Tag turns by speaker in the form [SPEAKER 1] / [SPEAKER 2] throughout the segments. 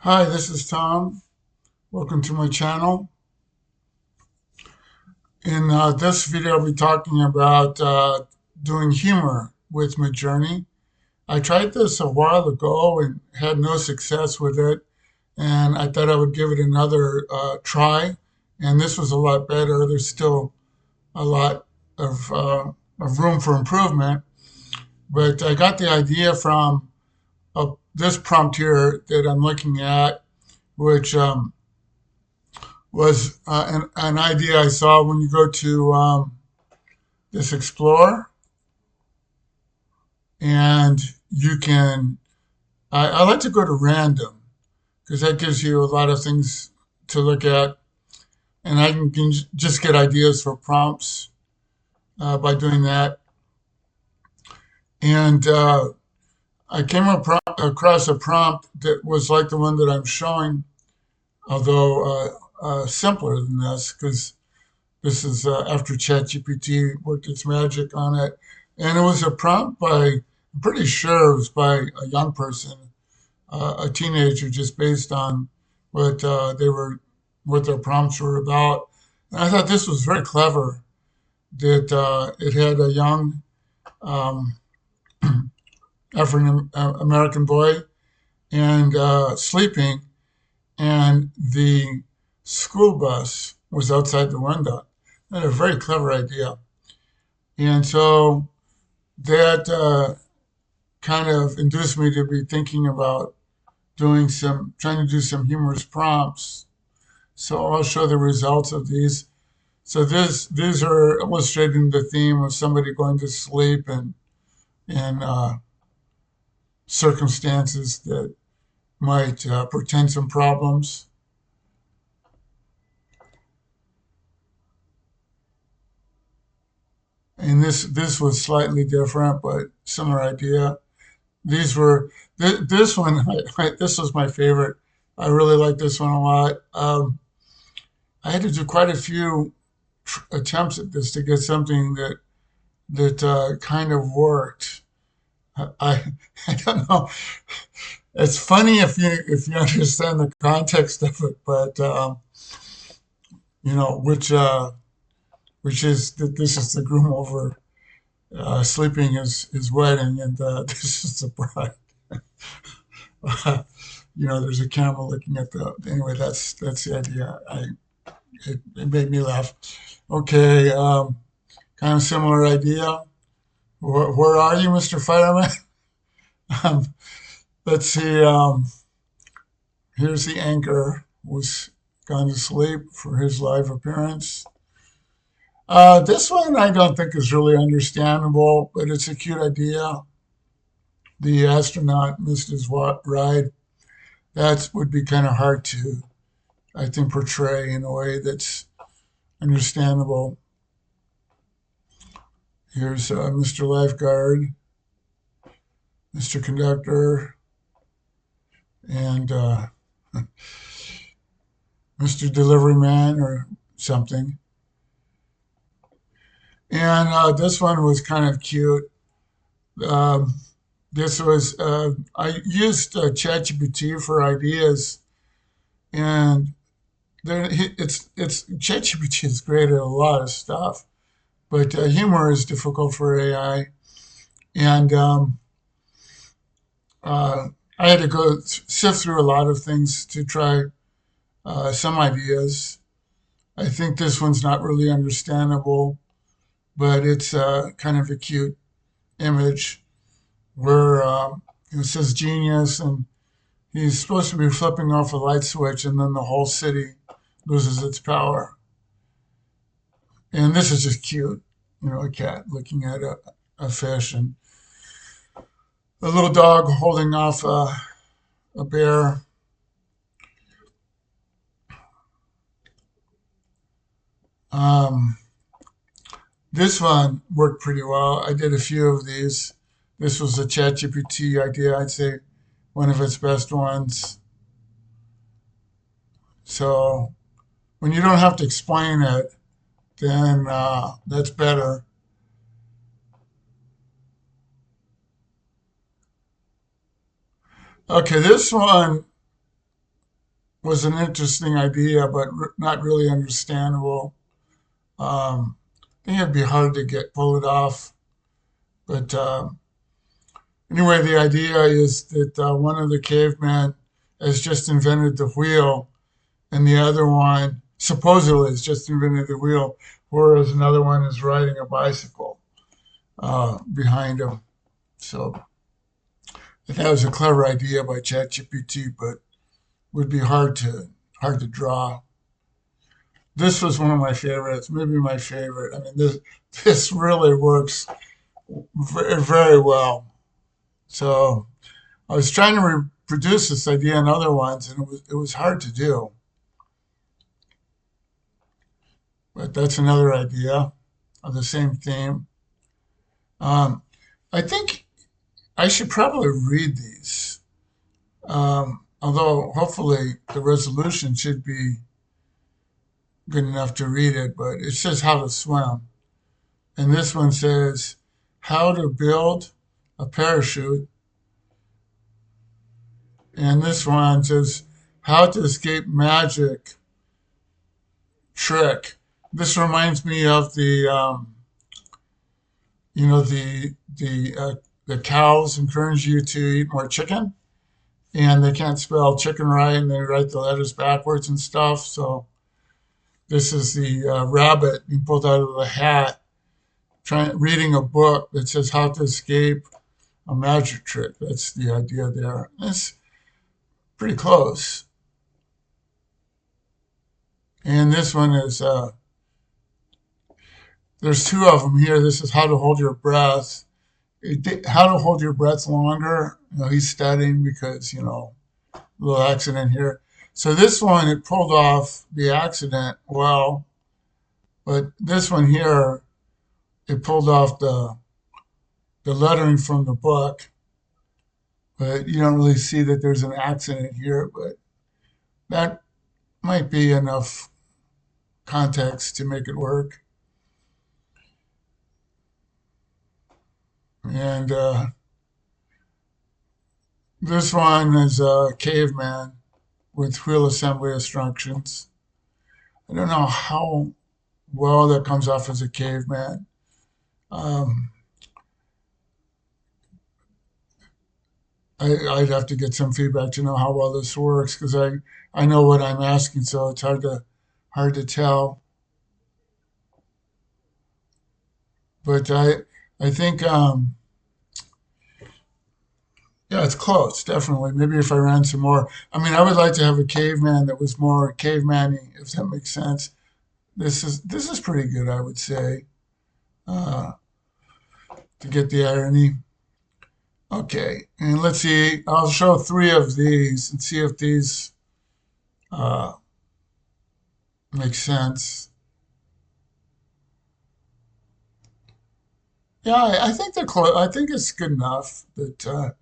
[SPEAKER 1] Hi, this is Tom. Welcome to my channel. In this video, I'll be talking about doing humor with Midjourney. I tried this a while ago and had no success with it, and I thought I would give it another try, and this was a lot better. There's still a lot of room for improvement, but I got the idea from this prompt here that I'm looking at, which was an idea I saw when you go to this Explorer, and you can. I like to go to random because that gives you a lot of things to look at, and I can just get ideas for prompts by doing that. And I came across a prompt that was like the one that I'm showing, although simpler than this because this is after ChatGPT worked its magic on it. And it was a prompt by, I'm pretty sure it was by a young person, a teenager, just based on what what their prompts were about. And I thought this was very clever that it had a young um, African American boy and sleeping, and the school bus was outside the window. That's a very clever idea. And so that kind of induced me to be thinking about trying to do some humorous prompts. So I'll show the results of these. So these are illustrating the theme of somebody going to sleep and in circumstances that might portend some problems. And this was slightly different, but similar idea. These were this one. This was my favorite. I really like this one a lot. I had to do quite a few attempts at this to get something that kind of worked. I don't know. It's funny if you understand the context of it, but you know which is that this is the groom over sleeping his wedding, and this is the bride. There's a camera looking at the. Anyway, that's the idea. It made me laugh. Okay, kind of similar idea. Where are you, Mr. Fireman? Um, let's see. Here's the anchor who's gone to sleep for his live appearance. This one I don't think is really understandable, but it's a cute idea. The astronaut missed his ride. That would be kind of hard to, I think, portray in a way that's understandable. Here's Mr. Lifeguard, Mr. Conductor, and Mr. Delivery Man or something. And this one was kind of cute. Um, this was I used ChatGPT for ideas, and it's ChatGPT is great at a lot of stuff, but humor is difficult for AI, and uh, I had to go sift through a lot of things to try some ideas. I think this one's not really understandable, but it's kind of a cute image where it says genius, and he's supposed to be flipping off a light switch, and then the whole city loses its power. And this is just cute, a cat looking at a fish, and a little dog holding off a bear. Um, this one worked pretty well. I did a few of these. This was a ChatGPT idea, I'd say one of its best ones. So when you don't have to explain it, then that's better. Okay, this one was an interesting idea, but not really understandable. I think it'd be hard to get pull it off. But anyway, the idea is that one of the cavemen has just invented the wheel, and the other one supposedly has just invented the wheel, whereas another one is riding a bicycle behind him. So I thought it was a clever idea by ChatGPT, but would be hard to draw. This was one of my favorites, maybe my favorite. I mean, this really works very well. So I was trying to reproduce this idea in other ones, and it was hard to do. But that's another idea of the same theme. Um, I think I should probably read these, although hopefully the resolution should be good enough to read it. But it says how to swim, and this one says how to build a parachute, and this one says how to escape magic trick. This reminds me of the cows encourage you to eat more chicken, and they can't spell chicken right, and they write the letters backwards and stuff. So this is the rabbit being pulled out of the hat, trying reading a book that says how to escape a magic trick. That's the idea there. It's pretty close. And this one is there's two of them here. This is how to hold your breath. How to hold your breath longer. He's studying because a little accident here. So this one, it pulled off the accident well, but this one here, it pulled off the lettering from the book. But you don't really see that there's an accident here, but that might be enough context to make it work. And this one is a caveman with wheel assembly instructions. I don't know how well that comes off as a caveman. Um, I'd have to get some feedback to know how well this works because I know what I'm asking, so it's hard to tell. But I think yeah, it's close, definitely. Maybe if I ran some more. I mean, I would like to have a caveman that was more caveman-y, if that makes sense. This is pretty good, I would say, uh, to get the irony. Okay, and let's see. I'll show three of these and see if these uh, make sense. Yeah, I think they're close. I think it's good enough that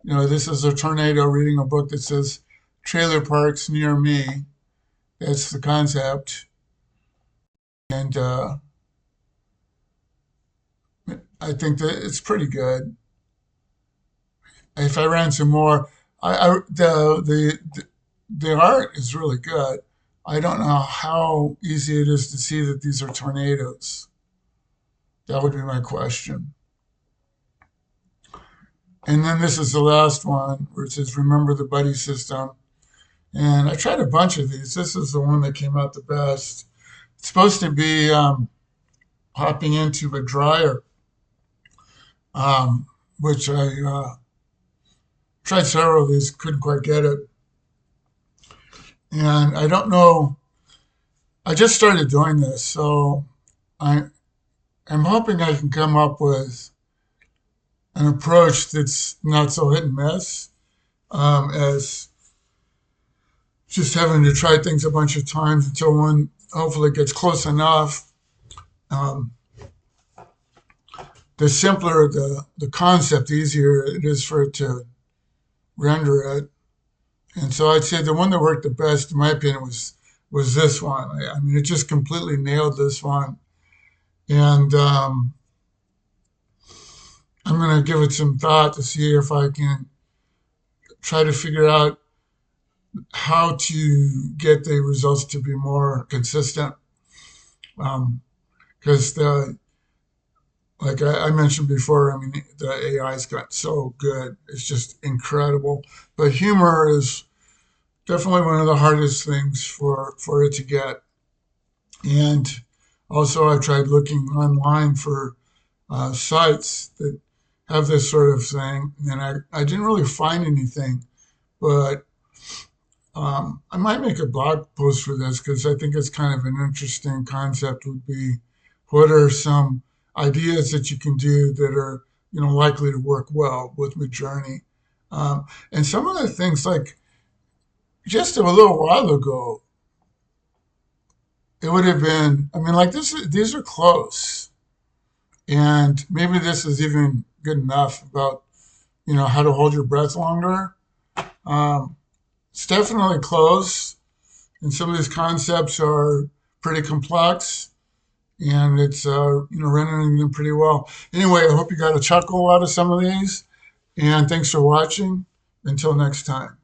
[SPEAKER 1] this is a tornado reading a book that says trailer parks near me. That's the concept, and I think that it's pretty good. If I ran some more, the art is really good. I don't know how easy it is to see that these are tornadoes. That would be my question. And then this is the last one where it says remember the buddy system. And I tried a bunch of these. This is the one that came out the best. It's supposed to be hopping into a dryer, um, which I tried several of these, couldn't quite get it. And I don't know, I just started doing this, so I, I'm hoping I can come up with an approach that's not so hit and miss as just having to try things a bunch of times until one hopefully gets close enough. Um, the simpler the concept, the easier it is for it to render it. And so I'd say the one that worked the best, in my opinion, was this one. I mean, it just completely nailed this one. And I'm going to give it some thought to see if I can try to figure out how to get the results to be more consistent. Because the like I mentioned before, I mean the AI's got so good, it's just incredible. But humor is definitely one of the hardest things for it to get. And also, I tried looking online for sites that have this sort of thing, and I didn't really find anything. But I might make a blog post for this because I think it's kind of an interesting concept. Would be what are some ideas that you can do that are likely to work well with Midjourney, and some of the things like just a little while ago, it would have been. I mean, like this. These are close, and maybe this is even good enough about how to hold your breath longer. Um, it's definitely close, and some of these concepts are pretty complex, and it's rendering them pretty well. Anyway, I hope you got a chuckle out of some of these, and thanks for watching. Until next time.